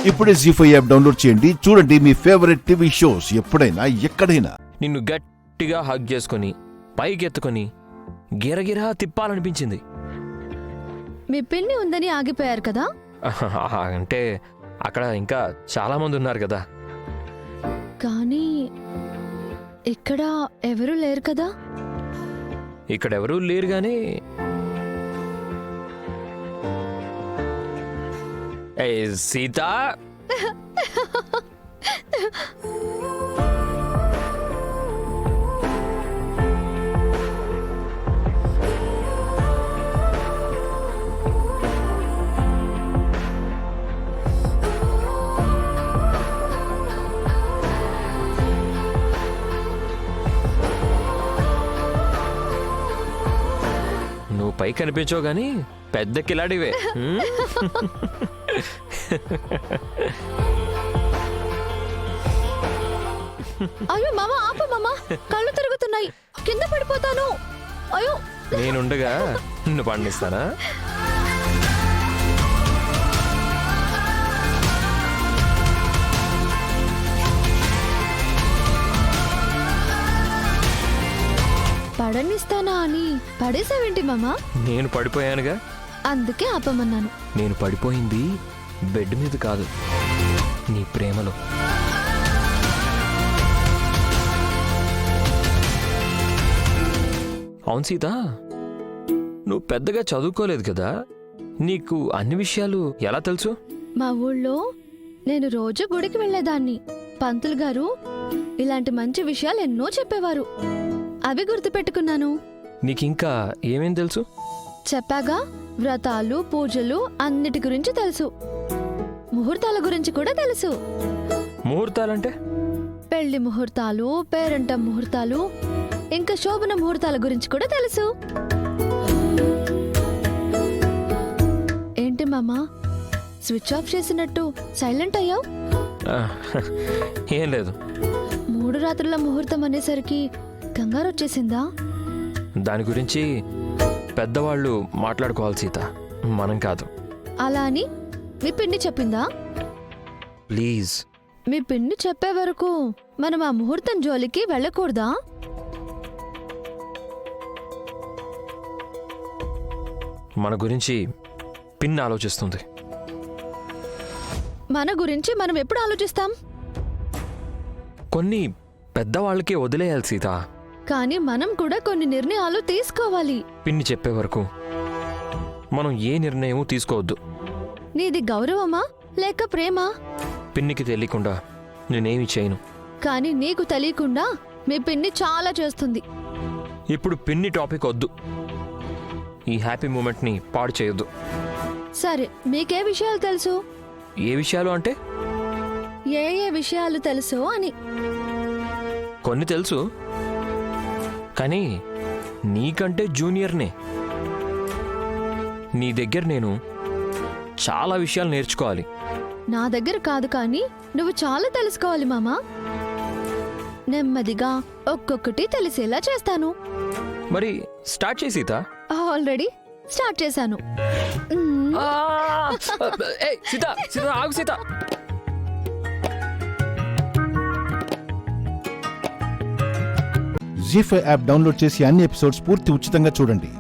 ఇప్పుడే జీ5 app download చేయండి. చూడండి మీ ఫేవరెట్ టీవీ షోస్ ఎప్పుడైనా ఎక్కడైనా. నిన్ను గట్టిగా హగ్ చేసుకుని పైకెత్తుకొని గిరగిరా తిప్పాలనిపించింది. మీ పిన్ని ఉందని ఆగిపోయారు కదా? అంటే అక్కడ ఇంకా చాలా మంది ఉన్నారు కదా. కానీ ఇక్కడ ఎవరూ లేరు కదా? ఇక్కడెవరూ లేరు గాని సీత, నువ్వు పై కనిపించవు గాని పెద్ద కిలాడివే. అయ్యో మామ, ఆపు మామ, కళ్ళు తిరుగుతున్నాయి, కింద పడిపోతాను. అయ్యో, నేనుండగా నిన్ను పండిస్తానా? పడనిస్తానా అని పడేసావేంటి మామ? నేను పడిపోయానుగా, అందుకే ఆపమన్నాను. నేను పడిపోయింది బెడ్ మీద కాదు, నీ ప్రేమలో. అవును సీత, నువ్వు పెద్దగా చదువుకోలేదు కదా, నీకు అన్ని విషయాలు ఎలా తెలుసు? మా ఊళ్ళో నేను రోజు గుడికి వెళ్లేదాన్ని. పంతులు గారు ఇలాంటి మంచి విషయాలు ఎన్నో చెప్పేవారు, అవి గుర్తుపెట్టుకున్నాను. నీకింకా ఏమేం తెలుసు? చెప్పాగా, వ్రతాలు, పూజలు అన్నిటి గురించి తెలుసు. ముహూర్తాల గురించి కూడా తెలుసు. ముహూర్తాలంటే? పెళ్లి ముహూర్తాలు, పేరంటం ముహూర్తాలు, ఇంకా శోభన ముహూర్తాల గురించి కూడా తెలుసు. ఏంటి మామా, స్విచ్ ఆఫ్ చేసినట్టు సైలెంట్ అయ్యావు? ఏం లేదు. 3 రాత్రుల ముహూర్తం అనేసరికి కంగారు వచ్చేసిందా? దాని గురించి పెద్దవాళ్ళు మాట్లాడుకోవాలి సీత, మనం కాదు. అలా అని మీ పిన్ని చెప్పిందా? ప్లీజ్. మీ పిన్ని చెప్పే వరకు మనం ఆ ముహూర్తం జోలికి వెళ్ళకూడదా? మన గురించి పిన్ ఆలోచిస్తుంది. మన గురించి మనం ఎప్పుడు ఆలోచిస్తాం? కొన్ని పెద్దవాళ్ళకే వదిలేయాలి సీత. కానీ మనం కూడా కొన్ని నిర్ణయాలు తీసుకోవాలి. పిన్ని చెప్పే వరకు మనం ఏ నిర్ణయమూ తీసుకోవద్దు. నీది గౌరవమా లేక ప్రేమా? పిన్నికి తెలియకుండా నేనేమి చేయను. కానీ నీకు తెలియకుండా మీ పిన్ని చాలా చేస్తుంది. ఇప్పుడు పిన్ని టాపిక్ వద్దు, ఈ హ్యాపీ మూమెంట్ని పాడు చేయొద్దు. సరే, మీకే విషయాలు తెలుసు? ఏ విషయాలు అంటే? ఏ ఏ విషయాలు తెలుసు అని. కొన్ని తెలుసు, కానీ నీకంటే జూనియర్నే. నీ దగ్గర నేను చాలా విషయాలు నేర్చుకోవాలి. నా దగ్గర కాదు, కానీ నువ్వు చాలా తెలుసుకోవాలి మామా. నెమ్మదిగా ఒక్కొక్కటి తెలిసేలా చేస్తాను. మరి స్టార్ట్ చేయి సీత. ఆల్రెడీ స్టార్ట్ చేశాను. సీత, సీత ఆగు సీత. జీ5 యాప్ డౌన్లోడ్ చేసి అన్ని ఎపిసోడ్స్ పూర్తి ఉచితంగా చూడండి.